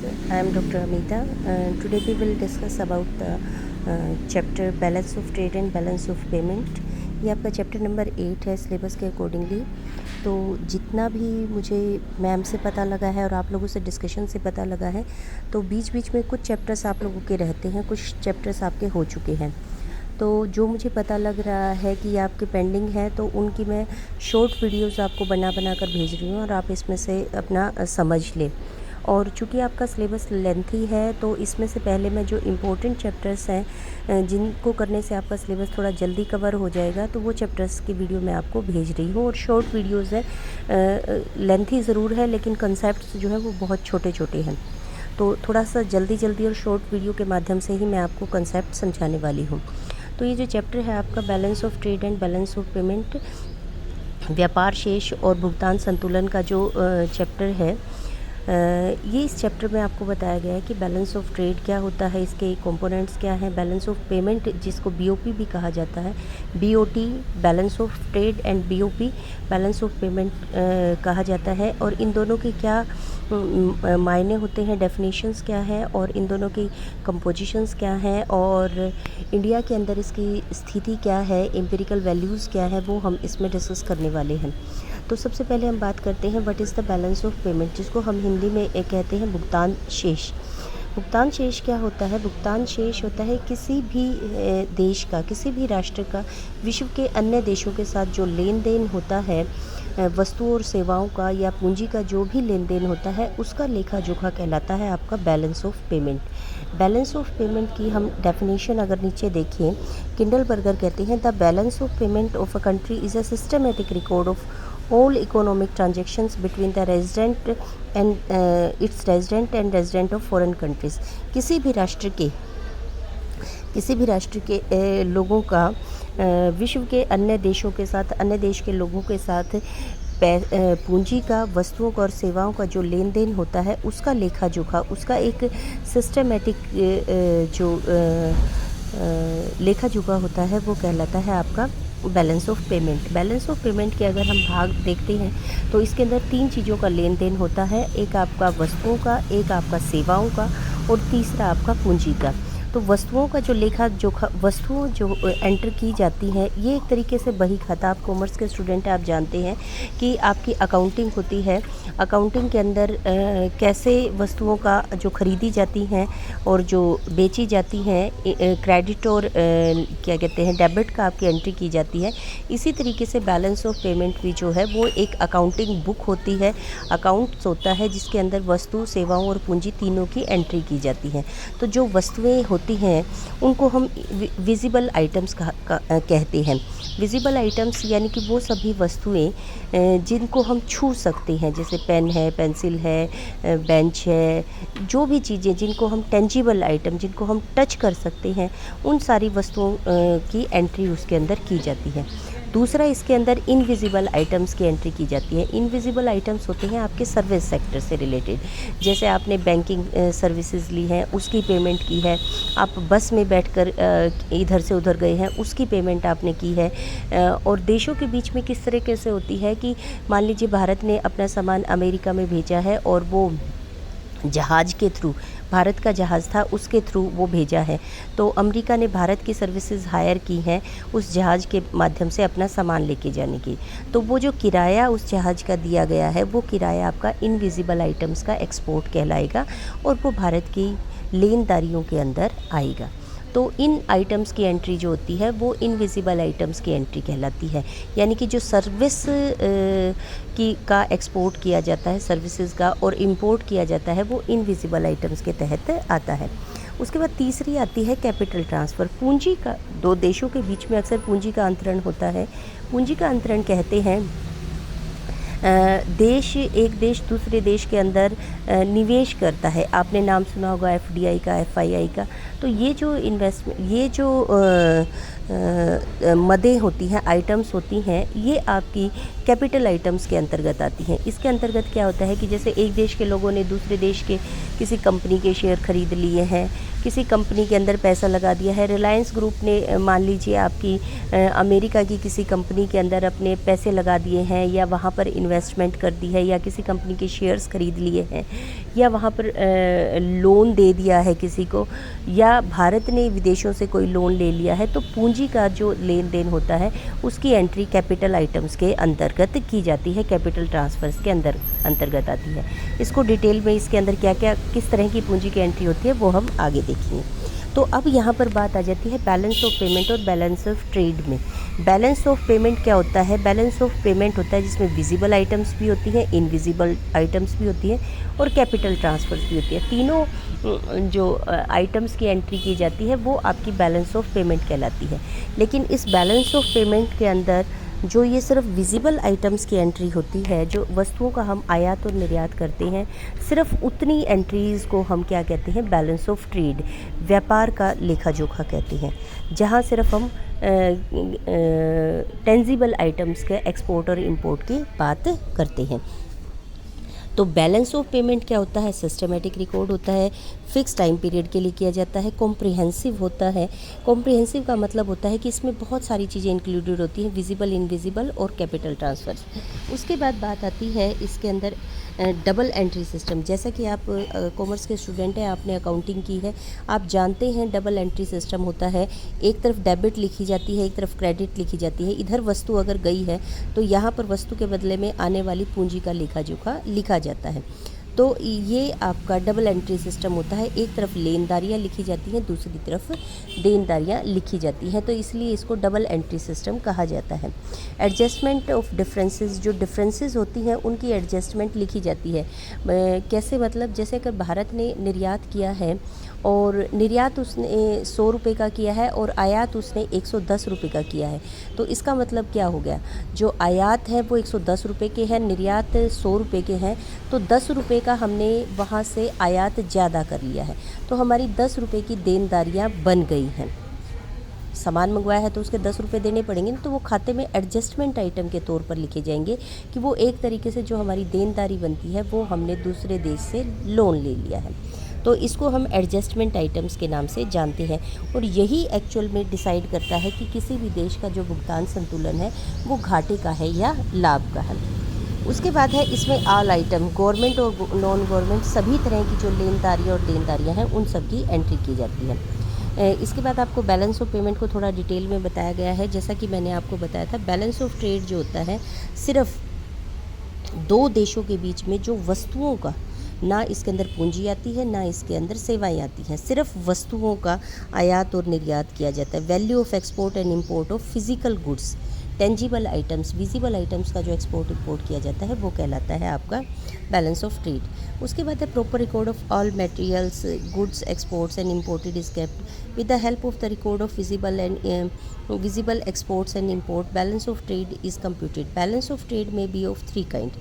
I am Dr. Amita. Today we will discuss about the chapter Balance of Trade and Balance of Payment. ये आपका chapter number 8 है syllabus के accordingly. तो जितना भी मुझे मैम से पता लगा है और आप लोगों से डिस्कशन से पता लगा है, तो बीच बीच में कुछ चैप्टर्स आप लोगों के रहते हैं, कुछ चैप्टर्स आपके हो चुके हैं। तो जो मुझे पता लग रहा है कि आपके पेंडिंग है, तो उनकी मैं शॉर्ट वीडियोस आपको बना कर भेज रही हूँ और आप इसमें से अपना समझ लें। और चूँकि आपका सिलेबस लेंथी है, तो इसमें से पहले मैं जो इम्पोर्टेंट चैप्टर्स हैं जिनको करने से आपका सिलेबस थोड़ा जल्दी कवर हो जाएगा, तो वो चैप्टर्स की वीडियो मैं आपको भेज रही हूँ। और शॉर्ट वीडियोस है, लेंथी ज़रूर है लेकिन कंसेप्ट्स जो है वो बहुत छोटे छोटे हैं। तो थोड़ा सा जल्दी और शॉर्ट वीडियो के माध्यम से ही मैं आपको कंसेप्ट समझाने वाली हूँ। तो ये जो चैप्टर है आपका balance of trade and balance of payment, व्यापार शेष और भुगतान संतुलन का जो चैप्टर है, ये इस चैप्टर में आपको बताया गया है कि बैलेंस ऑफ ट्रेड क्या होता है, इसके कंपोनेंट्स क्या हैं, बैलेंस ऑफ पेमेंट जिसको बीओपी भी कहा जाता है, BOT balance of trade and BOP balance of payment कहा जाता है, और इन दोनों के क्या मायने होते हैं, डेफिनेशंस क्या है, और इन दोनों की कंपोजिशंस क्या हैं, और इंडिया के अंदर इसकी स्थिति क्या है, एम्पिरिकल वैल्यूज़ क्या है, वो हम इसमें डिस्कस करने वाले हैं। तो सबसे पहले हम बात करते हैं what is the balance of payment, जिसको हम हिंदी में कहते हैं भुगतान शेष। भुगतान शेष क्या होता है? भुगतान शेष होता है किसी भी देश का, किसी भी राष्ट्र का विश्व के अन्य देशों के साथ जो लेन देन होता है, वस्तुओं और सेवाओं का या पूंजी का जो भी लेन देन होता है, उसका लेखा जोखा कहलाता है आपका balance of payment. Balance of payment की हम डेफिनेशन अगर नीचे देखें, किंडलबर्गर कहते हैं the balance of payment of a country is a systematic record of all economic transactions between the resident and its resident and resident of foreign countries। किसी भी राष्ट्र के लोगों का विश्व के अन्य देशों के साथ, अन्य देश के लोगों के साथ पूंजी का, वस्तुओं का और सेवाओं का जो लेन देन होता है, उसका लेखा जोखा, उसका एक सिस्टमेटिक जो लेखा जोखा होता है, वो कहलाता है आपका balance of payment. Balance of payment के अगर हम भाग देखते हैं, तो इसके अंदर 3 चीज़ों का लेन देन होता है, एक आपका वस्तुओं का, एक आपका सेवाओं का, और तीसरा आपका पूंजी का। तो वस्तुओं का जो लेखा जोखा, वस्तुओं जो एंटर की जाती हैं, ये एक तरीके से बही खाता, आप कॉमर्स के स्टूडेंट आप जानते हैं कि आपकी अकाउंटिंग होती है। अकाउंटिंग के अंदर कैसे वस्तुओं का जो खरीदी जाती हैं और जो बेची जाती हैं, क्रेडिट और क्या कहते हैं डेबिट का आपकी एंट्री की जाती है। इसी तरीके से बैलेंस ऑफ पेमेंट भी जो है वो एक अकाउंटिंग बुक होती है, अकाउंट्स होता है जिसके अंदर वस्तु, सेवाओं और पूंजी तीनों की एंट्री की जाती है। तो जो वस्तुएं होती हैं उनको हम विजिबल आइटम्स कहते हैं। विजिबल आइटम्स यानी कि वो सभी वस्तुएं जिनको हम छू सकते हैं, जैसे पेन है, पेंसिल है, बेंच है, जो भी चीज़ें जिनको हम टेंजिबल आइटम, जिनको हम टच कर सकते हैं, उन सारी वस्तुओं की एंट्री उसके अंदर की जाती है। दूसरा, इसके अंदर इनविजिबल आइटम्स की एंट्री की जाती है। इनविजिबल आइटम्स होते हैं आपके सर्विस सेक्टर से रिलेटेड, जैसे आपने बैंकिंग सर्विसेज ली हैं, उसकी पेमेंट की है, आप बस में बैठकर इधर से उधर गए हैं, उसकी पेमेंट आपने की है। और देशों के बीच में किस तरीके से होती है कि मान लीजिए भारत ने अपना सामान अमेरिका में भेजा है और वो जहाज़ के थ्रू, भारत का जहाज़ था उसके थ्रू वो भेजा है, तो अमेरिका ने भारत की सर्विसेज हायर की हैं उस जहाज़ के माध्यम से अपना सामान लेके जाने की। तो वो जो किराया उस जहाज़ का दिया गया है, वो किराया आपका इनविजिबल आइटम्स का एक्सपोर्ट कहलाएगा और वो भारत की लेनदारियों के अंदर आएगा। तो इन आइटम्स की एंट्री जो होती है वो इनविजिबल आइटम्स की एंट्री कहलाती है, यानी कि जो सर्विस की का एक्सपोर्ट किया जाता है, सर्विसेज का, और इंपोर्ट किया जाता है, वो इनविजिबल आइटम्स के तहत आता है। उसके बाद तीसरी आती है कैपिटल ट्रांसफ़र। पूंजी का, दो देशों के बीच में अक्सर पूंजी का अंतरण होता है। पूंजी का अंतरण कहते हैं एक देश दूसरे देश के अंदर निवेश करता है। आपने नाम सुना होगा एफडीआई का, एफआईआई का। तो ये जो मदें होती हैं, आइटम्स होती हैं, ये आपकी कैपिटल आइटम्स के अंतर्गत आती हैं। इसके अंतर्गत क्या होता है कि जैसे एक देश के लोगों ने दूसरे देश के किसी कंपनी के शेयर खरीद लिए हैं, किसी कंपनी के अंदर पैसा लगा दिया है। रिलायंस ग्रुप ने मान लीजिए आपकी अमेरिका की किसी कंपनी के अंदर अपने पैसे लगा दिए हैं, या वहाँ पर इन्वेस्टमेंट कर दी है, या किसी कंपनी के शेयर्स खरीद लिए हैं, या वहाँ पर लोन दे दिया है किसी को, या भारत ने विदेशों से कोई लोन ले लिया है, तो पूंजी का जो लेन देन होता है उसकी एंट्री कैपिटल आइटम्स के अंतर्गत की जाती है, कैपिटल ट्रांसफर्स के अंतर्गत आती है। इसको डिटेल में इसके अंदर क्या क्या किस तरह की पूंजी की एंट्री होती है वो हम आगे देखेंगे। तो अब यहाँ पर बात आ जाती है बैलेंस ऑफ पेमेंट और बैलेंस ऑफ ट्रेड में। बैलेंस ऑफ पेमेंट क्या होता है? बैलेंस ऑफ पेमेंट होता है जिसमें विजिबल आइटम्स भी होती हैं, इनविजिबल आइटम्स भी होती हैं और कैपिटल ट्रांसफर्स भी होती है। तीनों जो आइटम्स की एंट्री की जाती है वो आपकी बैलेंस ऑफ पेमेंट कहलाती है। लेकिन इस बैलेंस ऑफ पेमेंट के अंदर जो ये सिर्फ विजिबल आइटम्स की एंट्री होती है, जो वस्तुओं का हम आयात और निर्यात करते हैं, सिर्फ उतनी एंट्रीज़ को हम क्या कहते हैं? बैलेंस ऑफ ट्रेड, व्यापार का लेखा जोखा कहते हैं, जहाँ सिर्फ हम टेंजिबल आइटम्स के एक्सपोर्ट और इंपोर्ट की बात करते हैं। तो बैलेंस ऑफ पेमेंट क्या होता है? सिस्टमेटिक रिकॉर्ड होता है, फिक्स टाइम पीरियड के लिए किया जाता है, कॉम्प्रिहेंसिव होता है। कॉम्प्रिहेंसिव का मतलब होता है कि इसमें बहुत सारी चीज़ें इंक्लूडेड होती हैं, विजिबल, इनविजिबल और कैपिटल ट्रांसफर्स। उसके बाद बात आती है इसके अंदर डबल एंट्री सिस्टम। जैसा कि आप कॉमर्स के स्टूडेंट हैं, आपने अकाउंटिंग की है, आप जानते हैं डबल एंट्री सिस्टम होता है। एक तरफ डेबिट लिखी जाती है, एक तरफ क्रेडिट लिखी जाती है। इधर वस्तु अगर गई है तो यहाँ पर वस्तु के बदले में आने वाली पूंजी का लेखा जोखा लिखा जाता है। तो ये आपका डबल एंट्री सिस्टम होता है। एक तरफ लेनदारियाँ लिखी जाती हैं, दूसरी तरफ देनदारियाँ लिखी जाती हैं, तो इसलिए इसको डबल एंट्री सिस्टम कहा जाता है। एडजस्टमेंट ऑफ डिफरेंसेस, जो डिफरेंसेस होती हैं उनकी एडजस्टमेंट लिखी जाती है। कैसे? मतलब जैसे अगर भारत ने निर्यात किया है और निर्यात उसने 100 रुपये का किया है और आयात उसने 110 रुपये का किया है, तो इसका मतलब क्या हो गया? जो आयात है वो 110 रुपये के हैं, निर्यात 100 रुपये के हैं, तो 10 रुपये का हमने वहाँ से आयात ज़्यादा कर लिया है, तो हमारी 10 रुपये की देनदारियाँ बन गई हैं। सामान मंगवाया है तो उसके 10 रुपये देने पड़ेंगे, तो वो खाते में एडजस्टमेंट आइटम के तौर पर लिखे जाएंगे कि वो एक तरीके से जो हमारी देनदारी बनती है वो हमने दूसरे देश से लोन ले लिया है, तो इसको हम एडजस्टमेंट आइटम्स के नाम से जानते हैं। और यही एक्चुअल में डिसाइड करता है कि किसी भी देश का जो भुगतान संतुलन है वो घाटे का है या लाभ का है। उसके बाद है इसमें ऑल आइटम, गवर्नमेंट और नॉन गवर्नमेंट सभी तरह की जो लेनदारियाँ और देनदारियाँ हैं उन सब की एंट्री की जाती है। इसके बाद आपको बैलेंस ऑफ पेमेंट को थोड़ा डिटेल में बताया गया है। जैसा कि मैंने आपको बताया था, बैलेंस ऑफ ट्रेड जो होता है सिर्फ दो देशों के बीच में जो वस्तुओं का, ना इसके अंदर पूंजी आती है ना इसके अंदर सेवाएं आती हैं, सिर्फ वस्तुओं का आयात और निर्यात किया जाता है। Value of export and import of physical goods, tangible items, visible items का जो एक्सपोर्ट इंपोर्ट किया जाता है वो कहलाता है आपका बैलेंस ऑफ ट्रेड। उसके बाद है proper record of all materials, goods exports and imported is kept with the help of the record of visible exports and import. Balance of trade is computed. Balance of trade में B of 3 kind.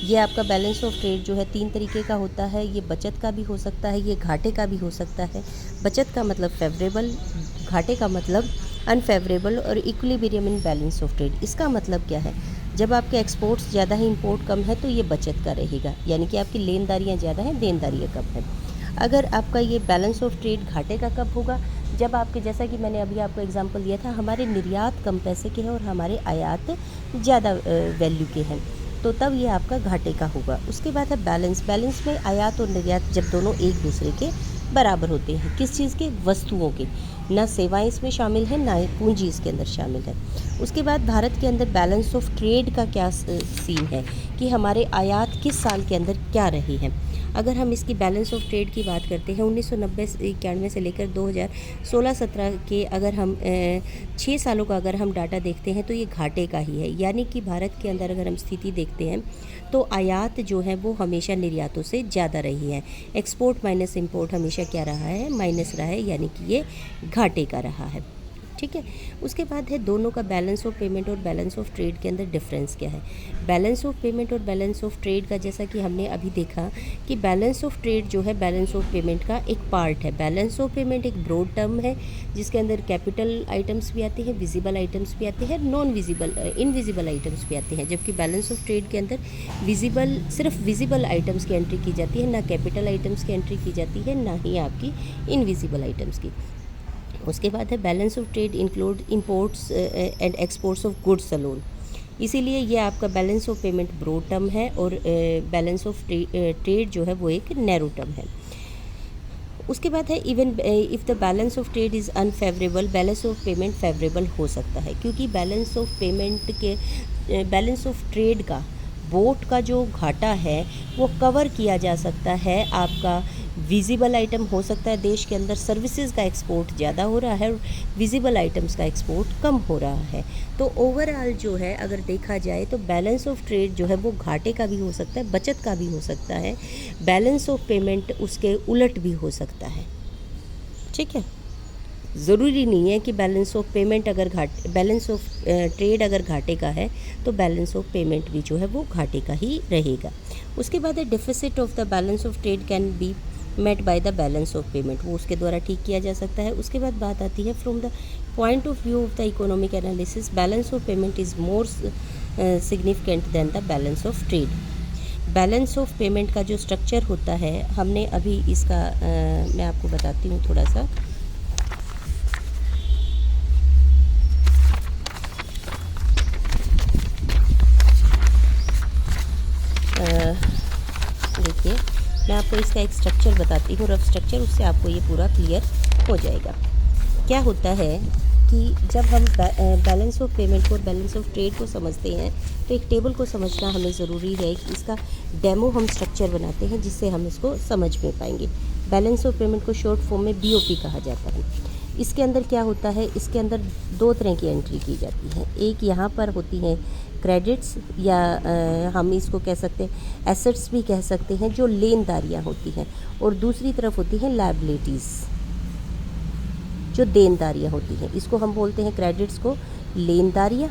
ये आपका balance of trade जो है 3 तरीके का होता है। ये बचत का भी हो सकता है, ये घाटे का भी हो सकता है। बचत का मतलब फेवरेबल, घाटे का मतलब अनफेवरेबल और equilibrium in balance of trade. इसका मतलब क्या है? जब आपके एक्सपोर्ट्स ज़्यादा है, इंपोर्ट कम है, तो ये बचत का रहेगा, यानी कि आपकी लेनदारियाँ ज़्यादा हैं, देनदारियाँ कम हैं। अगर आपका ये बैलेंस ऑफ ट्रेड घाटे का कब होगा? जब आपके, जैसा कि मैंने अभी आपको एग्जांपल दिया था, हमारे निर्यात कम पैसे के हैं और हमारे आयात ज़्यादा वैल्यू के हैं, तो तब ये आपका घाटे का होगा। उसके बाद है बैलेंस। बैलेंस में आयात और निर्यात जब दोनों एक दूसरे के बराबर होते हैं। किस चीज़ के? वस्तुओं के। ना सेवाएं इसमें शामिल हैं, ना ही पूंजी इसके अंदर शामिल है। उसके बाद भारत के अंदर बैलेंस ऑफ ट्रेड का क्या सीन है कि हमारे आयात किस साल के अंदर क्या रहे हैं। अगर हम इसकी बैलेंस ऑफ ट्रेड की बात करते हैं 1990-91 से लेकर 2016-17 के, अगर हम 6 सालों का अगर हम डाटा देखते हैं तो ये घाटे का ही है। यानी कि भारत के अंदर अगर हम स्थिति देखते हैं तो आयात जो है वो हमेशा निर्यातों से ज़्यादा रही है। एक्सपोर्ट माइनस इंपोर्ट हमेशा क्या रहा है? माइनस रहा है, यानी कि ये घाटे का रहा है। ठीक है। उसके बाद है दोनों का बैलेंस ऑफ पेमेंट और बैलेंस ऑफ ट्रेड के अंदर डिफरेंस क्या है। बैलेंस ऑफ पेमेंट और बैलेंस ऑफ ट्रेड का जैसा कि हमने अभी देखा कि बैलेंस ऑफ ट्रेड जो है बैलेंस ऑफ पेमेंट का एक पार्ट है। बैलेंस ऑफ पेमेंट एक ब्रॉड टर्म है जिसके अंदर कैपिटल आइटम्स भी आते हैं, विजिबल आइटम्स भी आते हैं, नॉन विजिबल इनविजिबल आइटम्स भी आते हैं। जबकि बैलेंस ऑफ ट्रेड के अंदर सिर्फ विजिबल आइटम्स की एंट्री की जाती है, ना कैपिटल आइटम्स की एंट्री की जाती है, ना ही आपकी इनविजिबल आइटम्स की। उसके बाद है balance of trade include imports and exports of goods alone. इसीलिए ये आपका balance of payment broad term है और बैलेंस ऑफ ट्रेड जो है वो एक नैरो टर्म है। उसके बाद है even if the balance of trade is unfavourable, balance of payment favourable हो सकता है, क्योंकि बैलेंस ऑफ पेमेंट के बैलेंस ऑफ ट्रेड का बोट का जो घाटा है वो कवर किया जा सकता है। आपका विजिबल आइटम हो सकता है देश के अंदर सर्विसेज का एक्सपोर्ट ज़्यादा हो रहा है और विजिबल आइटम्स का एक्सपोर्ट कम हो रहा है। तो ओवरऑल जो है अगर देखा जाए तो बैलेंस ऑफ ट्रेड जो है वो घाटे का भी हो सकता है, बचत का भी हो सकता है। बैलेंस ऑफ पेमेंट उसके उलट भी हो सकता है। ठीक है, ज़रूरी नहीं है कि बैलेंस ऑफ पेमेंट अगर बैलेंस ऑफ ट्रेड अगर घाटे का है तो बैलेंस ऑफ पेमेंट भी जो है वो घाटे का ही रहेगा। उसके बाद है deficit of the balance of trade can be met by the balance of payment, वो उसके द्वारा ठीक किया जा सकता है। उसके बाद बात आती है from the point of view of the economic analysis, balance of payment is more significant than the balance of trade. Balance of payment का जो स्ट्रक्चर होता है हमने अभी इसका मैं आपको बताती हूँ थोड़ा सा। देखिए मैं आपको इसका एक स्ट्रक्चर बताती हूँ, रफ स्ट्रक्चर, उससे आपको ये पूरा क्लियर हो जाएगा। क्या होता है कि जब हम बैलेंस ऑफ पेमेंट को और बैलेंस ऑफ ट्रेड को समझते हैं तो एक टेबल को समझना हमें ज़रूरी है कि इसका डेमो हम स्ट्रक्चर बनाते हैं जिससे हम इसको समझ में पाएंगे। बैलेंस ऑफ पेमेंट को शॉर्ट फॉर्म में BOP कहा जाता है। इसके अंदर क्या होता है, इसके अंदर दो तरह की एंट्री की जाती है। एक यहाँ पर होती है क्रेडिट्स या हम इसको कह सकते हैं एसेट्स भी कह सकते हैं, जो लेनदारियाँ होती हैं, और दूसरी तरफ होती हैं लायबिलिटीज़, जो देनदारियाँ होती हैं। इसको हम बोलते हैं क्रेडिट्स को लेनदारियाँ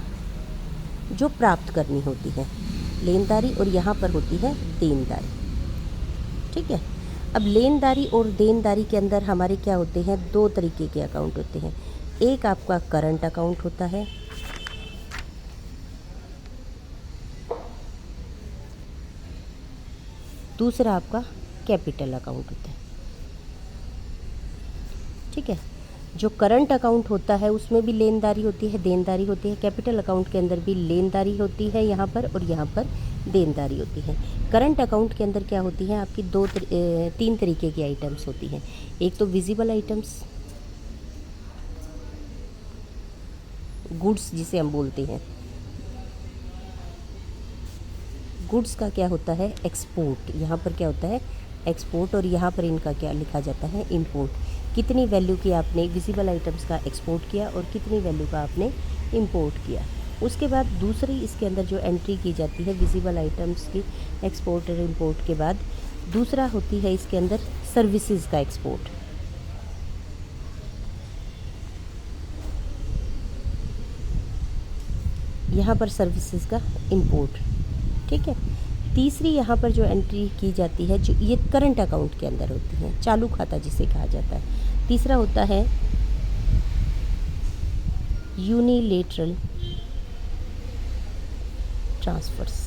जो प्राप्त करनी होती हैं, लेनदारी, और यहाँ पर होती है देनदारी। ठीक है, अब लेनदारी और देनदारी के अंदर हमारे क्या होते हैं, दो तरीके के अकाउंट होते हैं। एक आपका करंट अकाउंट होता है, दूसरा आपका कैपिटल अकाउंट होता है। ठीक है, जो करंट अकाउंट होता है उसमें भी लेनदारी होती है, देनदारी होती है। कैपिटल अकाउंट के अंदर भी लेनदारी होती है यहाँ पर, और यहाँ पर देनदारी होती है। करंट अकाउंट के अंदर क्या होती है आपकी तीन तरीके की आइटम्स होती हैं। एक तो विजिबल आइटम्स, गुड्स जिसे हम बोलते हैं। गुड्स का क्या होता है, एक्सपोर्ट। यहाँ पर क्या होता है, एक्सपोर्ट, और यहाँ पर इनका क्या लिखा जाता है, इंपोर्ट। कितनी वैल्यू की आपने विजिबल आइटम्स का एक्सपोर्ट किया और कितनी वैल्यू का आपने इंपोर्ट किया। उसके बाद दूसरी इसके अंदर जो एंट्री की जाती है विजिबल आइटम्स की एक्सपोर्ट और इंपोर्ट के बाद, दूसरा होती है इसके अंदर सर्विसेज का एक्सपोर्ट। यहाँ पर सर्विसेज का इंपोर्ट। ठीक है, तीसरी यहाँ पर जो एंट्री की जाती है, जो ये करंट अकाउंट के अंदर होती है, चालू खाता जिसे कहा जाता है। तीसरा होता है यूनिलेटरल ट्रांसफर्स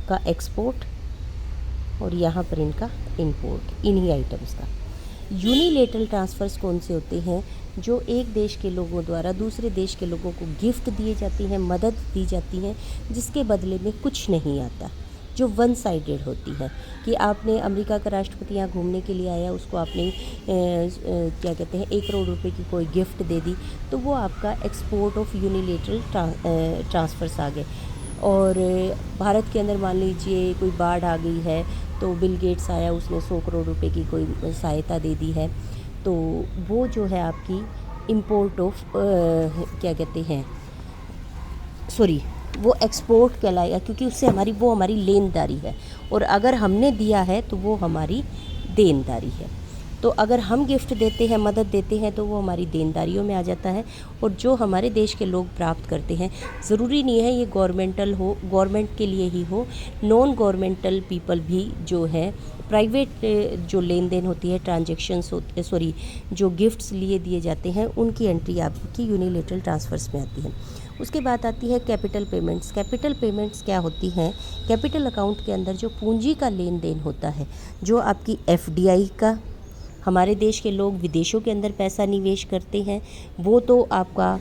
का एक्सपोर्ट, और यहाँ पर इनका इंपोर्ट, इन्हीं आइटम्स का। यूनिलेटरल ट्रांसफ़र्स कौन से होते हैं, जो एक देश के लोगों द्वारा दूसरे देश के लोगों को गिफ्ट दिए जाती हैं, मदद दी जाती हैं, जिसके बदले में कुछ नहीं आता, जो वन साइडेड होती है। कि आपने अमेरिका का राष्ट्रपति यहाँ घूमने के लिए आया, उसको आपने क्या कहते हैं 1 करोड़ रुपए की कोई गिफ्ट दे दी, तो वो आपका एक्सपोर्ट ऑफ यूनिलेटरल ट्रांसफ़र्स आ गए। और भारत के अंदर मान लीजिए कोई बाढ़ आ गई है, तो बिल गेट्स आया, उसने 100 करोड़ रुपए की कोई सहायता दे दी है, तो वो जो है आपकी इंपोर्ट ऑफ क्या कहते हैं, सॉरी, वो एक्सपोर्ट कहलाएगा, क्योंकि उससे हमारी लेनदारी है, और अगर हमने दिया है तो वो हमारी देनदारी है। तो अगर हम गिफ्ट देते हैं, मदद देते हैं, तो वो हमारी देनदारियों में आ जाता है। और जो हमारे देश के लोग प्राप्त करते हैं, ज़रूरी नहीं है ये गवर्नमेंटल हो, गवर्नमेंट के लिए ही हो, नॉन गवर्नमेंटल पीपल भी जो है प्राइवेट जो लेन देन होती है, ट्रांजेक्शन्स होते, सॉरी, जो गिफ्ट्स लिए दिए जाते हैं, उनकी एंट्री आपकी यूनिलेटरल ट्रांसफ़र्स में आती है। उसके बाद आती है कैपिटल पेमेंट्स। कैपिटल पेमेंट्स क्या होती हैं? कैपिटल अकाउंट के अंदर जो पूंजी का लेन देन होता है, जो आपकी एफडीआई का, हमारे देश के लोग विदेशों के अंदर पैसा निवेश करते हैं, वो तो आपका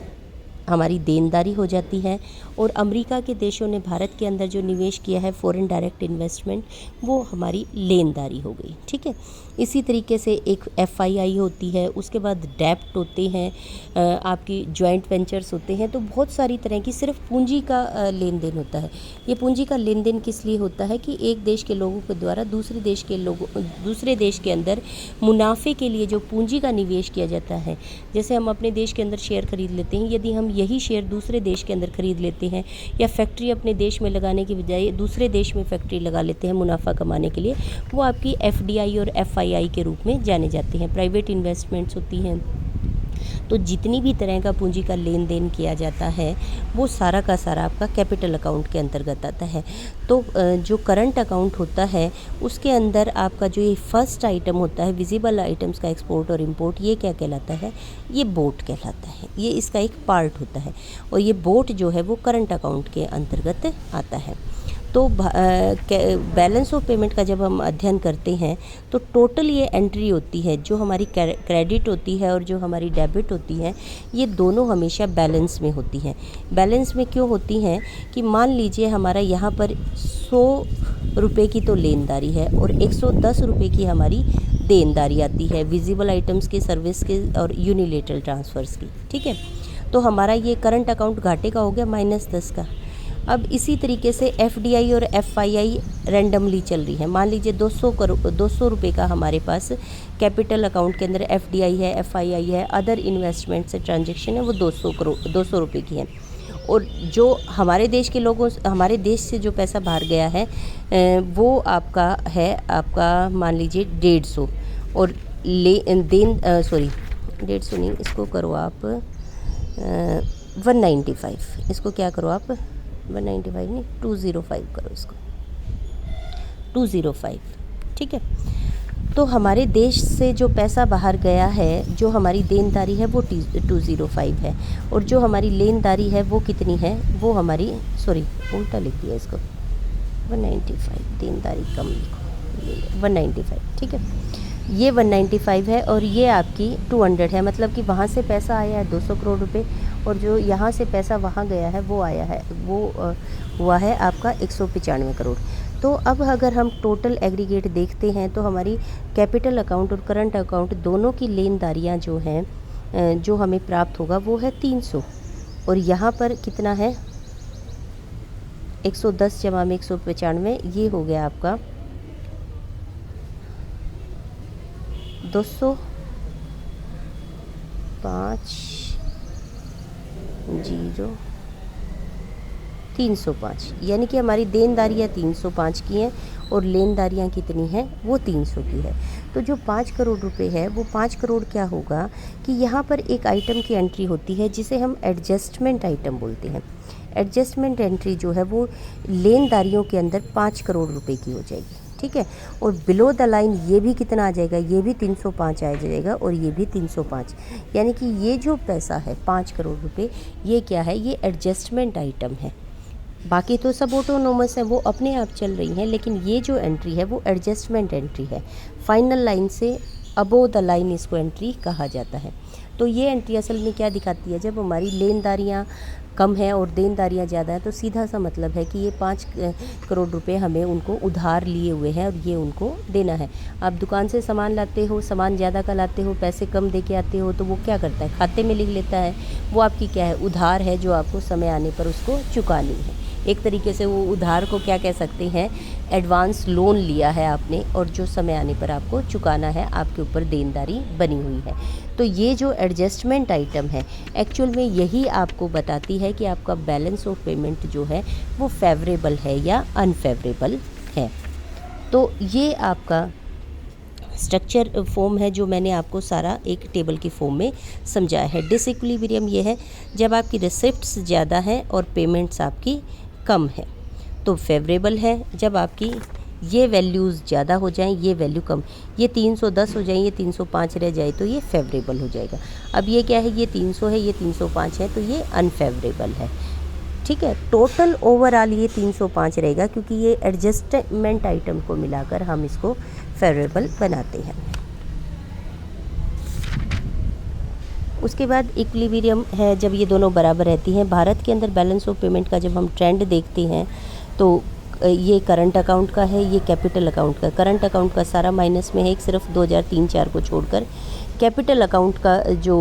हमारी देनदारी हो जाती है। और अमेरिका के देशों ने भारत के अंदर जो निवेश किया है, फॉरेन डायरेक्ट इन्वेस्टमेंट, वो हमारी लेनदारी हो गई, ठीक है। इसी तरीके से एक एफआईआई होती है, उसके बाद डेप्ट होते हैं, आपकी जॉइंट वेंचर्स होते हैं। तो बहुत सारी तरह की सिर्फ पूंजी का लेन देन होता है। ये पूंजी का लेन देन किस लिए होता है कि एक देश के लोगों के द्वारा दूसरे देश के अंदर मुनाफे के लिए जो पूंजी का निवेश किया जाता है। जैसे हम अपने देश के अंदर शेयर खरीद लेते हैं, यदि हम यही शेयर दूसरे देश के अंदर खरीद लेते हैं, या फैक्ट्री अपने देश में लगाने की बजाय दूसरे देश में फैक्ट्री लगा लेते हैं मुनाफा कमाने के लिए, वो आपकी एफडीआई और एफआईआई के रूप में जाने जाते हैं, प्राइवेट इन्वेस्टमेंट्स होती हैं। तो जितनी भी तरह का पूंजी का लेन देन किया जाता है, वो सारा का सारा आपका कैपिटल अकाउंट के अंतर्गत आता है। तो जो करंट अकाउंट होता है, उसके अंदर आपका जो ये फर्स्ट आइटम होता है, विजिबल आइटम्स का एक्सपोर्ट और इंपोर्ट, ये क्या कहलाता है? ये बोट कहलाता है। ये इसका एक पार्ट होता है, और ये बोट जो है वो करंट अकाउंट के अंतर्गत आता है। तो बैलेंस ऑफ पेमेंट का जब हम अध्ययन करते हैं, तो टोटल ये एंट्री होती है, जो हमारी क्रेडिट होती है और जो हमारी डेबिट होती है, ये दोनों हमेशा बैलेंस में होती हैं। बैलेंस में क्यों होती हैं? कि मान लीजिए हमारा यहाँ पर 100 रुपये की तो लेनदारी है और 110 रुपये की हमारी देनदारी आती है, विजिबल आइटम्स की, सर्विस की और यूनिलेटरल ट्रांसफ़र्स की, ठीक है। तो हमारा ये करंट अकाउंट घाटे का हो गया -10 का। अब इसी तरीके से एफडीआई और एफआईआई रैंडमली चल रही है। मान लीजिए 200 रुपये का हमारे पास कैपिटल अकाउंट के अंदर एफडीआई है, एफआईआई है, अदर इन्वेस्टमेंट से ट्रांजैक्शन है, वो 200 रुपये की है। और जो हमारे देश के लोगों, हमारे देश से जो पैसा बाहर गया है, वो आपका है, आपका मान लीजिए 150, और 150 नहीं, इसको करो आप 195, इसको क्या करो आप 195 नहीं, 205 करो इसको, 205, ठीक है। तो हमारे देश से जो पैसा बाहर गया है, जो हमारी देनदारी है, वो 205 है, और जो हमारी लेनदारी है वो कितनी है? वो हमारी, सॉरी उल्टा लिख दिया इसको, 195, देनदारी कम लिखो, 195, ठीक है। ये 195 है, और ये आपकी 200 है, मतलब कि वहाँ से पैसा आया है 200 करोड़ रुपए, और जो यहाँ से पैसा वहाँ गया है वो आया है, वो हुआ है आपका 195 करोड़। तो अब अगर हम टोटल एग्रीगेट देखते हैं, तो हमारी कैपिटल अकाउंट और करंट अकाउंट दोनों की लेनदारियाँ जो हैं, जो हमें प्राप्त होगा वो है 300, और यहाँ पर कितना है 110 जमा में 195, ये हो गया आपका 305, यानी कि हमारी देनदारियाँ 305 की हैं और लेनदारियाँ कितनी हैं? वो 300 की है। तो जो 5 करोड़ रुपए है, वो 5 करोड़ क्या होगा कि यहाँ पर एक आइटम की एंट्री होती है जिसे हम एडजस्टमेंट आइटम बोलते हैं। एडजस्टमेंट एंट्री जो है वो लेनदारियों के अंदर 5 करोड़ रुपए की हो जाएगी, ठीक है। और बिलो द लाइन ये भी कितना आ जाएगा? ये भी 305 आ जाएगा, और ये भी 305, यानी कि ये जो पैसा है 5 करोड़ रुपए, ये क्या है? ये एडजस्टमेंट आइटम है। बाकी तो सब ऑटोनोमस है, वो अपने आप चल रही हैं, लेकिन ये जो एंट्री है वो एडजस्टमेंट एंट्री है। फाइनल लाइन से अबोव द लाइन इसको एंट्री कहा जाता है। तो ये एंट्री असल में क्या दिखाती है? जब हमारी लेनदारियाँ कम है और देनदारियाँ ज़्यादा है, तो सीधा सा मतलब है कि ये 5 करोड़ रुपए हमें उनको उधार लिए हुए हैं और ये उनको देना है। आप दुकान से सामान लाते हो, सामान ज़्यादा का लाते हो, पैसे कम दे के आते हो, तो वो क्या करता है? खाते में लिख लेता है। वो आपकी क्या है? उधार है, जो आपको समय आने पर उसको चुकानी है। एक तरीके से वो उधार को क्या कह सकते हैं? एडवांस लोन लिया है आपने, और जो समय आने पर आपको चुकाना है, आपके ऊपर देनदारी बनी हुई है। तो ये जो एडजस्टमेंट आइटम है, एक्चुअल में यही आपको बताती है कि आपका बैलेंस ऑफ पेमेंट जो है वो फेवरेबल है या अनफेवरेबल है। तो ये आपका स्ट्रक्चर फॉर्म है जो मैंने आपको सारा एक टेबल की फॉर्म में समझाया है। डिसइक्विलिब्रियम ये है जब आपकी रिसिप्ट्स ज़्यादा हैं और पेमेंट्स आपकी कम है। तो फेवरेबल है जब आपकी ये वैल्यूज़ ज़्यादा हो जाएं, ये वैल्यू कम, ये 310 हो जाए, ये 305 रह जाए तो ये फेवरेबल हो जाएगा। अब ये क्या है, ये 300 है, ये 305 है, तो ये अनफेवरेबल है। ठीक है, टोटल ओवरऑल ये 305 रहेगा क्योंकि ये एडजस्टमेंट आइटम को मिलाकर हम इसको फेवरेबल बनाते हैं। उसके बाद इक्विलिब्रियम है जब ये दोनों बराबर रहती हैं। भारत के अंदर बैलेंस ऑफ पेमेंट का जब हम ट्रेंड देखते हैं तो ये करंट अकाउंट का है, ये कैपिटल अकाउंट का। करंट अकाउंट का सारा माइनस में है, एक सिर्फ 2003-04 को छोड़कर। कैपिटल अकाउंट का जो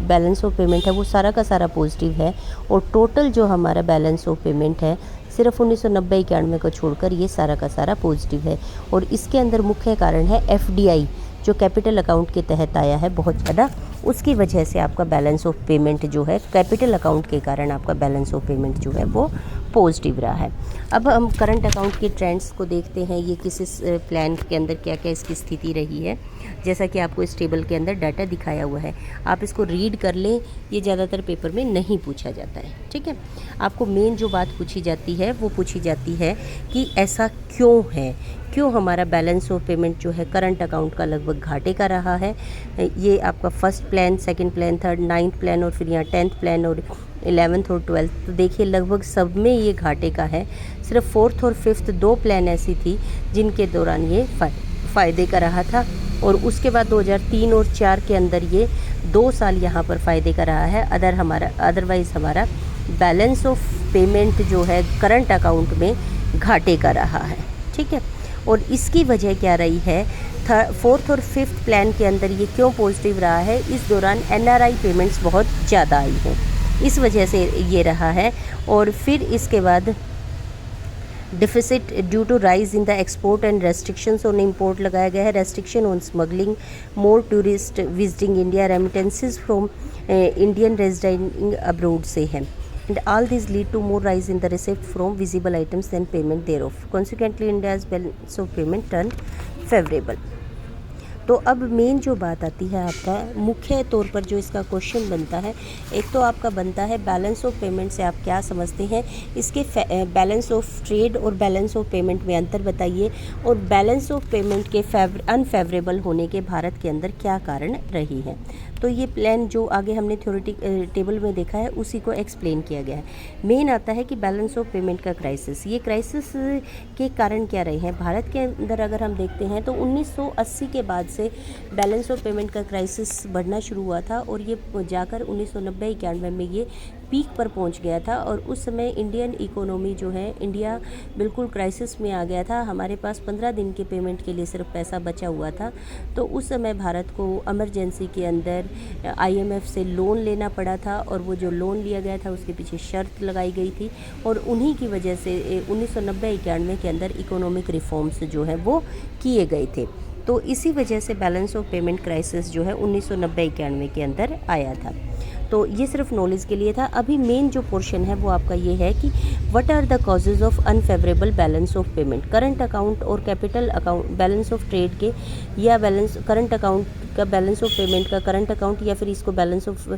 बैलेंस ऑफ पेमेंट है वो सारा का सारा पॉजिटिव है, और टोटल जो हमारा बैलेंस ऑफ पेमेंट है सिर्फ 1990-91 को छोड़कर ये सारा का सारा पॉजिटिव है। और इसके अंदर मुख्य कारण है एफडीआई जो कैपिटल अकाउंट के तहत आया है बहुत ज़्यादा, उसकी वजह से आपका बैलेंस ऑफ पेमेंट जो है कैपिटल अकाउंट के कारण आपका बैलेंस ऑफ पेमेंट जो है वो पॉजिटिव रहा है। अब हम करंट अकाउंट के ट्रेंड्स को देखते हैं, ये किस प्लान के अंदर क्या क्या इसकी स्थिति रही है। जैसा कि आपको इस टेबल के अंदर डाटा दिखाया हुआ है, आप इसको रीड कर लें, ये ज़्यादातर पेपर में नहीं पूछा जाता है। ठीक है, आपको मेन जो बात पूछी जाती है वो पूछी जाती है कि ऐसा क्यों है, क्यों हमारा बैलेंस ऑफ पेमेंट जो है करंट अकाउंट का लगभग घाटे का रहा है। ये आपका first plan, second plan, third, 9th plan और फिर यहाँ 10th प्लान और 11th और 12th, तो देखिए लगभग सब में ये घाटे का है। सिर्फ 4th और 5th 2 प्लान ऐसी थी जिनके दौरान ये फ़ायदे का रहा था, और उसके बाद 2003 और 4 के अंदर ये 2 साल यहाँ पर फ़ायदे का रहा है। अदरवाइज़ हमारा बैलेंस ऑफ पेमेंट जो है करंट अकाउंट में घाटे का रहा है। ठीक है, और इसकी वजह क्या रही है, 4th और 5th प्लान के अंदर ये क्यों पॉजिटिव रहा है, इस दौरान एनआरआई पेमेंट्स बहुत ज़्यादा आई हैं, इस वजह से ये रहा है। और फिर इसके बाद deficit due to rise in the export and restrictions on import लगाया गया है। Restriction on smuggling, more tourist visiting India, remittances from Indian residenting abroad से है। And all these lead to more rise in the receipt from visible items than payment thereof. Consequently, India's balance of payment turned favorable. तो अब main जो बात आती है आपका मुख्य तौर पर जो इसका क्वेश्चन बनता है, एक तो आपका बनता है बैलेंस ऑफ पेमेंट से आप क्या समझते हैं, इसके बैलेंस ऑफ ट्रेड और बैलेंस ऑफ पेमेंट में अंतर बताइए, और बैलेंस ऑफ पेमेंट के अनफेवरेबल होने के भारत के अंदर क्या कारण रही है। तो ये प्लान जो आगे हमने थ्योरेटिक टेबल में देखा है उसी को एक्सप्लेन किया गया है। मेन आता है कि बैलेंस ऑफ पेमेंट का क्राइसिस, ये क्राइसिस के कारण क्या रहे हैं भारत के अंदर। अगर हम देखते हैं तो 1980 के बाद से बैलेंस ऑफ पेमेंट का क्राइसिस बढ़ना शुरू हुआ था, और ये जाकर 1990-91 में ये पीक पर पहुंच गया था, और उस समय इंडियन इकोनॉमी जो है, इंडिया बिल्कुल क्राइसिस में आ गया था। हमारे पास 15 दिन के पेमेंट के लिए सिर्फ पैसा बचा हुआ था। तो उस समय भारत को इमरजेंसी के अंदर IMF से लोन लेना पड़ा था, और वो जो लोन लिया गया था उसके पीछे शर्त लगाई गई थी, और उन्हीं की वजह से 1990-91 के अंदर इकोनॉमिक रिफॉर्म्स जो है वो किए गए थे। तो इसी वजह से बैलेंस ऑफ पेमेंट क्राइसिस जो है 1990-91 के अंदर आया था। तो ये सिर्फ नॉलेज के लिए था। अभी मेन जो पोर्शन है वो आपका ये है कि what are the causes of unfavourable balance of payment. Current account और capital account balance of trade के, या बैलेंस करंट अकाउंट का बैलेंस ऑफ पेमेंट का करंट अकाउंट, या फिर इसको बैलेंस ऑफ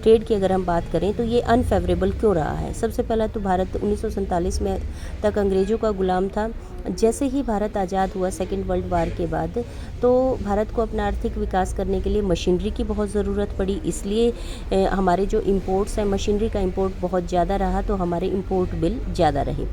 ट्रेड की अगर हम बात करें तो ये अनफेवरेबल क्यों रहा है। सबसे पहला तो भारत 1947 में तक अंग्रेज़ों का गुलाम था। जैसे ही भारत आज़ाद हुआ सेकेंड वर्ल्ड वार के बाद, तो भारत को अपना आर्थिक विकास करने के लिए मशीनरी की बहुत ज़रूरत पड़ी, इसलिए हमारे जो इंपोर्ट्स हैं, मशीनरी का इंपोर्ट बहुत ज़्यादा रहा, तो हमारे इंपोर्ट बिल ज़्यादा रहे।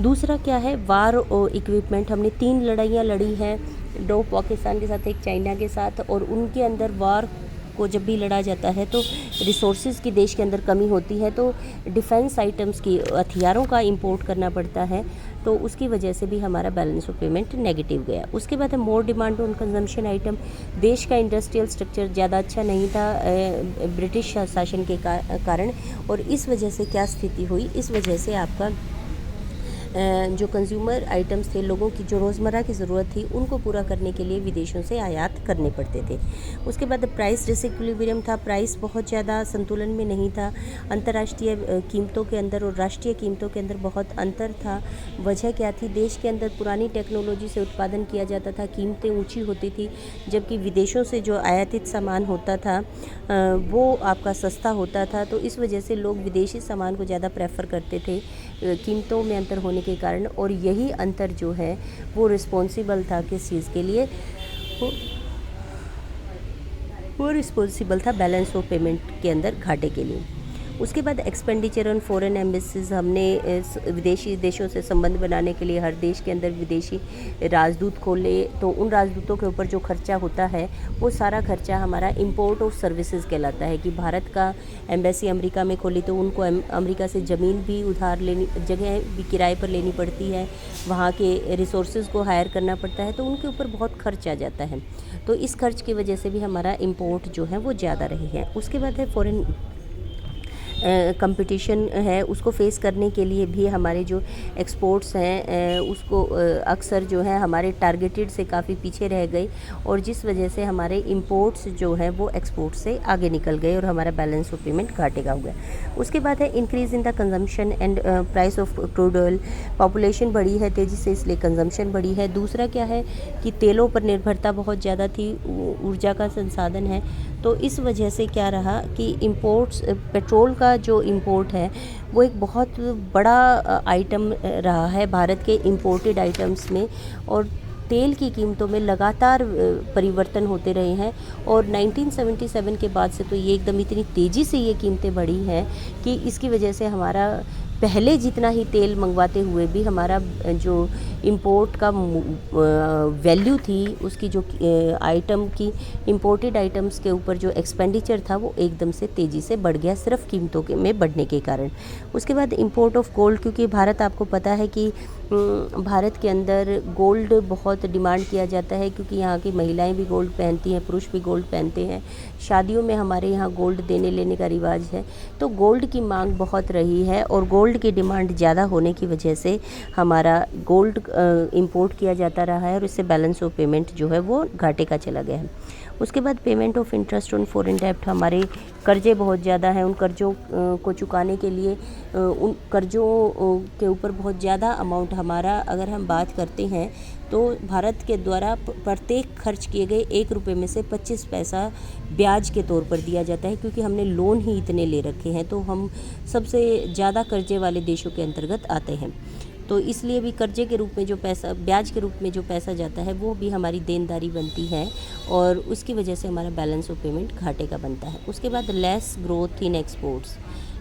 दूसरा क्या है, वार और इक्विपमेंट। हमने 3 लड़ाइयाँ लड़ी हैं, 2 पाकिस्तान के साथ, एक चाइना के साथ, और उनके अंदर वार को जब भी लड़ा जाता है तो रिसोर्सेज की देश के अंदर कमी होती है, तो डिफेंस आइटम्स की, हथियारों का इंपोर्ट करना पड़ता है, तो उसकी वजह से भी हमारा बैलेंस ऑफ पेमेंट नेगेटिव गया। उसके बाद है more demand on consumption item. देश का इंडस्ट्रियल स्ट्रक्चर ज़्यादा अच्छा नहीं था ब्रिटिश शासन के कारण, और इस वजह से क्या स्थिति हुई, इस वजह से आपका जो कंज्यूमर आइटम्स थे, लोगों की जो रोज़मर्रा की ज़रूरत थी, उनको पूरा करने के लिए विदेशों से आयात करने पड़ते थे। उसके बाद प्राइस डिसइक्विलिब्रियम था, प्राइस बहुत ज़्यादा संतुलन में नहीं था, अंतर्राष्ट्रीय कीमतों के अंदर और राष्ट्रीय कीमतों के अंदर बहुत अंतर था। वजह क्या थी? देश के अंदर पुरानी टेक्नोलॉजी से उत्पादन किया जाता था, कीमतें ऊँची होती थी, जबकि विदेशों से जो आयातित सामान होता था वो आपका सस्ता होता था। तो इस वजह से लोग विदेशी सामान को ज़्यादा प्रेफर करते थे, कीमतों में अंतर होने के कारण। और यही अंतर जो है वो रिस्पॉन्सिबल था किस चीज़ के लिए? वो रिस्पॉन्सिबल था बैलेंस ऑफ पेमेंट के अंदर घाटे के लिए। उसके बाद एक्सपेंडिचर ऑन फॉरेन एम्बेसीज, हमने विदेशी देशों से संबंध बनाने के लिए हर देश के अंदर विदेशी राजदूत खोले, तो उन राजदूतों के ऊपर जो खर्चा होता है वो सारा खर्चा हमारा इंपोर्ट ऑफ सर्विसेज कहलाता है। कि भारत का एम्बेसी अमेरिका में खोली तो उनको अमेरिका से ज़मीन भी उधार लेनी, जगह भी किराए पर लेनी पड़ती है, वहाँ के रिसोर्सेज को हायर करना पड़ता है, तो उनके ऊपर बहुत खर्च आ जाता है। तो इस खर्च की वजह से भी हमारा इंपोर्ट जो है वो ज़्यादा रही है। उसके बाद है फॉरेन कंपटीशन है, उसको फेस करने के लिए भी हमारे जो एक्सपोर्ट्स हैं उसको अक्सर जो है हमारे टारगेटेड से काफ़ी पीछे रह गए, और जिस वजह से हमारे इंपोर्ट्स जो हैं वो एक्सपोर्ट से आगे निकल गए और हमारा बैलेंस ऑफ पेमेंट घाटे का हो गया। उसके बाद है increase in the consumption and price of crude oil. Population बढ़ी है तेज़ी से, इसलिए कंजम्पशन बढ़ी है। दूसरा क्या है कि तेलों पर निर्भरता बहुत ज़्यादा थी, ऊर्जा का संसाधन है, तो इस वजह से क्या रहा कि इंपोर्ट्स, पेट्रोल का जो इंपोर्ट है वो एक बहुत बड़ा आइटम रहा है भारत के इंपोर्टेड आइटम्स में। और तेल की कीमतों में लगातार परिवर्तन होते रहे हैं, और 1977 के बाद से तो ये एकदम इतनी तेज़ी से ये कीमतें बढ़ी हैं कि इसकी वजह से हमारा पहले जितना ही तेल मंगवाते हुए भी हमारा जो इंपोर्ट का वैल्यू थी, उसकी जो आइटम की इंपोर्टेड आइटम्स के ऊपर जो एक्सपेंडिचर था वो एकदम से तेज़ी से बढ़ गया, सिर्फ कीमतों के में बढ़ने के कारण। उसके बाद इंपोर्ट ऑफ गोल्ड, क्योंकि भारत, आपको पता है कि भारत के अंदर गोल्ड बहुत डिमांड किया जाता है, क्योंकि यहाँ की महिलाएं भी गोल्ड पहनती हैं, पुरुष भी गोल्ड पहनते हैं, शादियों में हमारे यहाँ गोल्ड देने लेने का रिवाज है। तो गोल्ड की मांग बहुत रही है, और गोल्ड की डिमांड ज़्यादा होने की वजह से हमारा गोल्ड इंपोर्ट किया जाता रहा है, और इससे बैलेंस ऑफ पेमेंट जो है वो घाटे का चला गया है। उसके बाद payment of interest on foreign डेब्ट, हमारे कर्ज़े बहुत ज़्यादा हैं, उन कर्ज़ों को चुकाने के लिए उन कर्ज़ों के ऊपर बहुत ज़्यादा अमाउंट हमारा, अगर हम बात करते हैं तो भारत के द्वारा प्रत्येक खर्च किए गए 1 रुपये में से 25 पैसा ब्याज के तौर पर दिया जाता है, क्योंकि हमने लोन ही इतने ले रखे हैं, तो हम सबसे ज़्यादा कर्जे वाले देशों के अंतर्गत आते हैं। तो इसलिए भी कर्जे के रूप में जो पैसा, ब्याज के रूप में जो पैसा जाता है वो भी हमारी देनदारी बनती है, और उसकी वजह से हमारा बैलेंस ऑफ पेमेंट घाटे का बनता है। उसके बाद less growth in exports.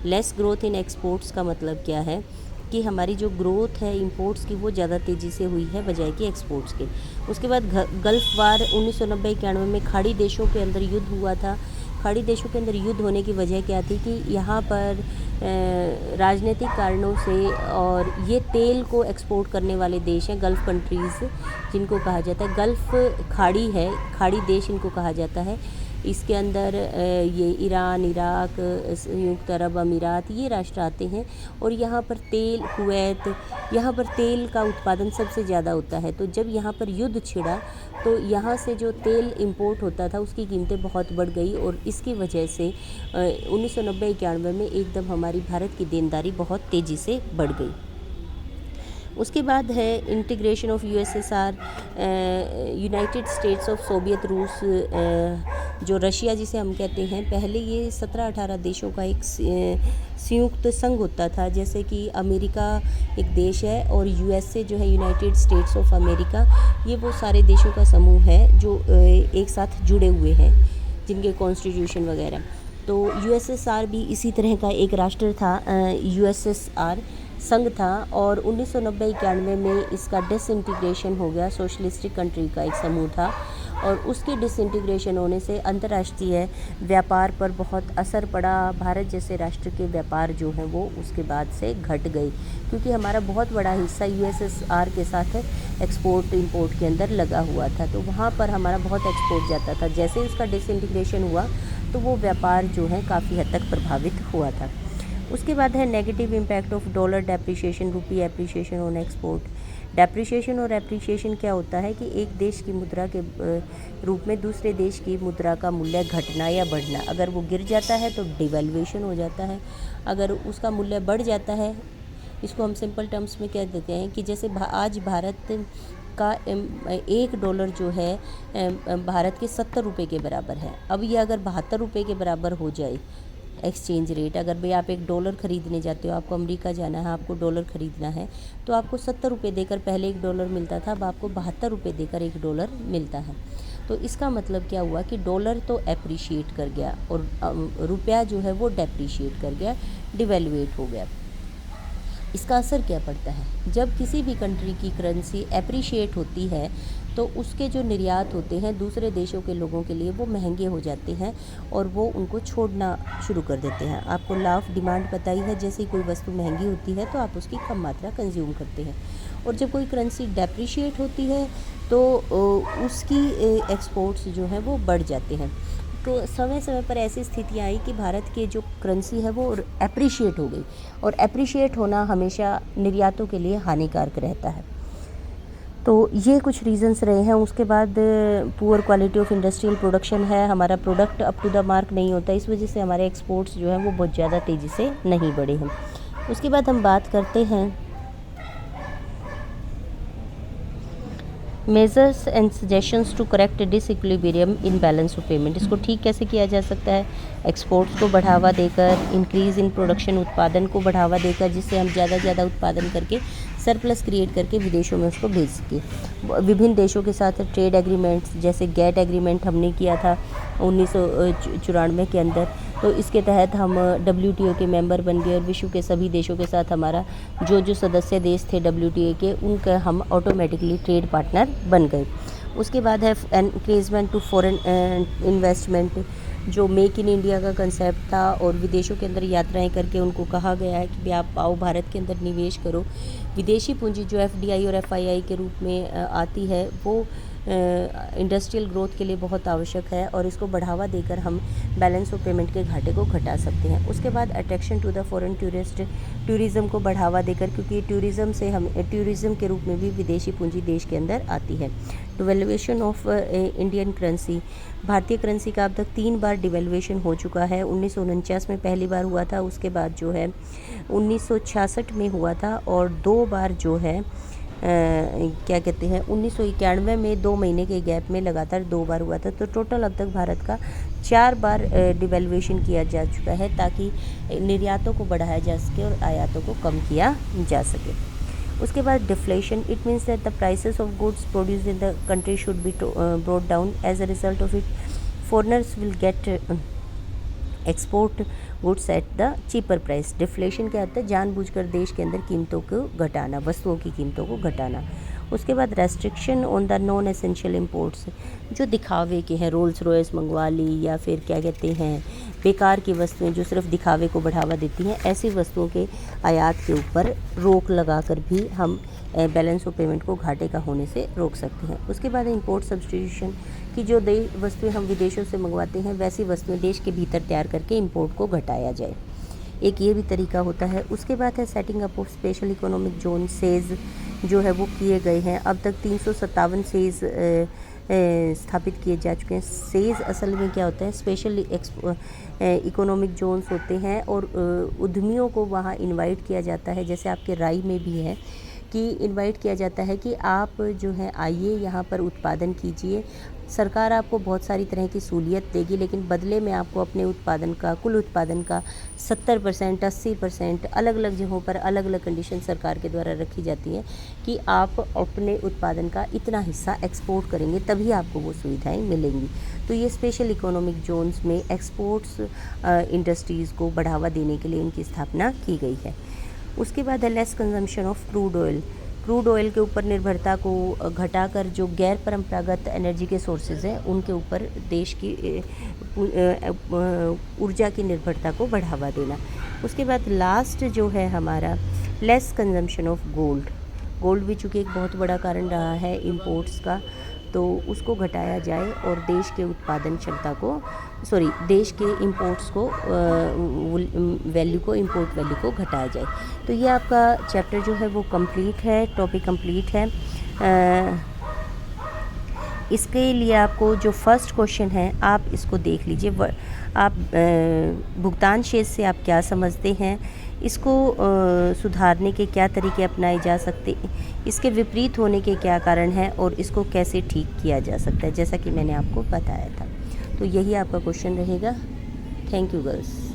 Less growth in exports का मतलब क्या है कि हमारी जो ग्रोथ है इंपोर्ट्स की वो ज़्यादा तेज़ी से हुई है बजाय कि एक्सपोर्ट्स के। उसके बाद गल्फ़ वार 1990-91 में खाड़ी देशों के अंदर युद्ध हुआ था। खाड़ी देशों के अंदर युद्ध होने की वजह क्या थी कि यहाँ पर राजनीतिक कारणों से, और ये तेल को एक्सपोर्ट करने वाले देश हैं गल्फ़ कंट्रीज़ जिनको कहा जाता है, गल्फ़ खाड़ी है, खाड़ी देश इनको कहा जाता है। इसके अंदर ये ईरान, इराक, संयुक्त अरब अमीरात, ये राष्ट्र आते हैं, और यहाँ पर तेल, कुवैत, यहाँ पर तेल का उत्पादन सबसे ज़्यादा होता है। तो जब यहाँ पर युद्ध छिड़ा तो यहाँ से जो तेल इंपोर्ट होता था उसकी कीमतें बहुत बढ़ गई, और इसकी वजह से 1990-91 में एकदम हमारी भारत की देनदारी बहुत तेज़ी से बढ़ गई। उसके बाद है integration of USSR, United states of Soviet रूस, जो रशिया जिसे हम कहते हैं। पहले ये 17-18 देशों का एक संयुक्त संघ होता था, जैसे कि अमेरिका एक देश है, और यूएसए जो है यूनाइटेड स्टेट्स ऑफ अमेरिका, ये वो सारे देशों का समूह है जो एक साथ जुड़े हुए हैं, जिनके कॉन्स्टिट्यूशन वगैरह। तो यूएसएसआर भी इसी तरह का एक राष्ट्र था, यूएसएसआर संघ था, और 1990-91 में इसका डिसइंटीग्रेशन हो गया। सोशलिस्टिक कंट्री का एक समूह था, और उसके डिसइंटीग्रेशन होने से अंतर्राष्ट्रीय व्यापार पर बहुत असर पड़ा। भारत जैसे राष्ट्र के व्यापार जो हैं वो उसके बाद से घट गई, क्योंकि हमारा बहुत बड़ा हिस्सा यूएसएसआर के साथ एक्सपोर्ट इंपोर्ट के अंदर लगा हुआ था, तो वहाँ पर हमारा बहुत एक्सपोर्ट जाता था। जैसे उसका डिसइंटीग्रेशन हुआ तो वो व्यापार जो है काफ़ी हद तक प्रभावित हुआ था। उसके बाद है negative impact of dollar depreciation, rupee appreciation on export. Depreciation और एप्रिसिएशन क्या होता है कि एक देश की मुद्रा के रूप में दूसरे देश की मुद्रा का मूल्य घटना या बढ़ना। अगर वो गिर जाता है तो डिवैल्यूएशन हो जाता है, अगर उसका मूल्य बढ़ जाता है, इसको हम सिंपल टर्म्स में कह देते हैं कि जैसे आज भारत का $1 जो है भारत के 70 रुपये के बराबर है। अब ये अगर 72 रुपये के बराबर हो जाए एक्सचेंज रेट, अगर भाई आप $1 ख़रीदने जाते हो, आपको अमेरिका जाना है, आपको डॉलर ख़रीदना है, तो आपको 70 रुपये देकर पहले $1 मिलता था, अब आपको 72 रुपये देकर $1 मिलता है। तो इसका मतलब क्या हुआ कि डॉलर तो एप्रिशिएट कर गया और रुपया जो है वो डेप्रिशिएट कर गया, डिवैल्यूएट हो गया। इसका असर क्या पड़ता है, जब किसी भी कंट्री की करेंसी एप्रिशिएट होती है तो उसके जो निर्यात होते हैं दूसरे देशों के लोगों के लिए वो महंगे हो जाते हैं और वो उनको छोड़ना शुरू कर देते हैं। आपको लॉ ऑफ डिमांड पता ही है, जैसे कोई वस्तु महंगी होती है तो आप उसकी कम मात्रा कंज्यूम करते हैं, और जब कोई करेंसी डेप्रिशिएट होती है तो उसकी एक्सपोर्ट्स जो हैं वो बढ़ जाते हैं। तो समय समय पर ऐसी स्थितियाँ आई कि भारत की जो करेंसी है वो एप्रिशिएट हो गई, और एप्रिशिएट होना हमेशा निर्यातों के लिए हानिकारक रहता है। तो ये कुछ रीज़न्स रहे हैं। उसके बाद poor quality of industrial production है, हमारा product up to the mark नहीं होता, इस वजह से हमारे एक्सपोर्ट्स जो हैं वो बहुत ज़्यादा तेज़ी से नहीं बढ़े हैं। उसके बाद हम बात करते हैं measures and suggestions to correct disequilibrium in balance of payment. इसको ठीक कैसे किया जा सकता है, एक्सपोर्ट्स को बढ़ावा देकर, इंक्रीज़ इन प्रोडक्शन, उत्पादन को बढ़ावा देकर, जिससे हम ज़्यादा से ज़्यादा उत्पादन करके सरप्लस क्रिएट करके विदेशों में उसको भेज सकें। विभिन्न देशों के साथ ट्रेड एग्रीमेंट्स, जैसे गेट एग्रीमेंट हमने किया था 1994 के अंदर, तो इसके तहत हम WTO के मेंबर बन गए और विश्व के सभी देशों के साथ हमारा जो सदस्य देश थे WTO के, उनका हम ऑटोमेटिकली ट्रेड पार्टनर बन गए। उसके बाद है एनकरेजमेंट टू फॉरेन इन्वेस्टमेंट, जो मेक इन इंडिया का कंसेप्ट था और विदेशों के अंदर यात्राएं करके उनको कहा गया है कि आप आओ भारत के अंदर निवेश करो। विदेशी पूंजी जो FDI और FII के रूप में आती है वो इंडस्ट्रियल ग्रोथ के लिए बहुत आवश्यक है, और इसको बढ़ावा देकर हम बैलेंस ऑफ पेमेंट के घाटे को घटा सकते हैं। उसके बाद attraction to the foreign tourist, tourism को बढ़ावा देकर, क्योंकि टूरिज़्म से हम टूरिज़्म के रूप में भी विदेशी पूंजी देश के अंदर आती है। डिवेल्यूएशन ऑफ इंडियन करेंसी, भारतीय करेंसी का अब तक 3 बार डिवेल्यूएशन हो चुका है। 1949 में पहली बार हुआ था, उसके बाद जो है 1966 में हुआ था, और 2 बार जो है क्या कहते हैं 1991 में 2 महीने के गैप में लगातार 2 बार हुआ था। तो टोटल अब तक भारत का 4 बार डिवेल्यूएशन किया जा चुका है, ताकि निर्यातों को बढ़ाया जा सके और आयातों को कम किया जा सके। उसके बाद deflation, it means that the prices of goods produce in the country should be brought down, as a result of it foreigners will get export goods at the cheaper price. Deflation क्या होता है, जानबूझकर देश के अंदर कीमतों को घटाना, वस्तुओं की कीमतों को घटाना। उसके बाद restriction on the non essential imports, जो दिखावे के हैं, रोल्स रॉयस मंगवा ली या फिर क्या कहते हैं बेकार की वस्तुएं जो सिर्फ दिखावे को बढ़ावा देती हैं, ऐसी वस्तुओं के आयात के ऊपर रोक लगाकर भी हम बैलेंस ऑफ पेमेंट को घाटे का होने से रोक सकते हैं। उसके बाद इंपोर्ट सब्स्टिट्यूशन की, जो वस्तुएं हम विदेशों से मंगवाते हैं वैसी वस्तुएं देश के भीतर तैयार करके इंपोर्ट को घटाया जाए, एक ये भी तरीका होता है। उसके बाद है setting up of special economic zone, says जो है वो किए गए हैं। अब तक 357 सेज स्थापित किए जा चुके हैं। सेज असल में क्या होता है, स्पेशल इकोनॉमिक जोन्स होते हैं, और उद्यमियों को वहाँ इनवाइट किया जाता है, जैसे आपके राय में भी है कि इनवाइट किया जाता है कि आप जो है आइए यहाँ पर उत्पादन कीजिए। सरकार आपको बहुत सारी तरह की सहूलियत देगी, लेकिन बदले में आपको अपने उत्पादन का, कुल उत्पादन का 70%, 80% अलग अलग जगहों पर अलग अलग कंडीशन सरकार के द्वारा रखी जाती हैं कि आप अपने उत्पादन का इतना हिस्सा एक्सपोर्ट करेंगे तभी आपको वो सुविधाएं मिलेंगी। तो ये स्पेशल इकोनॉमिक जोन्स में एक्सपोर्ट्स इंडस्ट्रीज़ को बढ़ावा देने के लिए इनकी स्थापना की गई है। उसके बाद है less consumption of crude oil. Crude oil के ऊपर निर्भरता को घटाकर जो गैर परंपरागत एनर्जी के सोर्सेज हैं उनके ऊपर देश की ऊर्जा की निर्भरता को बढ़ावा देना। उसके बाद लास्ट जो है हमारा less consumption of gold. Gold भी चूँकि एक बहुत बड़ा कारण रहा है इंपोर्ट्स का, तो उसको घटाया जाए और देश के उत्पादन क्षमता को देश के इंपोर्ट्स को वैल्यू को इंपोर्ट वैल्यू को घटाया जाए। तो ये आपका चैप्टर जो है वो कंप्लीट है, टॉपिक कंप्लीट है। इसके लिए आपको जो फर्स्ट क्वेश्चन है आप इसको देख लीजिए। आप भुगतान शेष से आप क्या समझते हैं, इसको सुधारने के क्या तरीके अपनाए जा सकते, इसके विपरीत होने के क्या कारण हैं और इसको कैसे ठीक किया जा सकता है, जैसा कि मैंने आपको बताया था। तो यही आपका क्वेश्चन रहेगा। Thank you girls.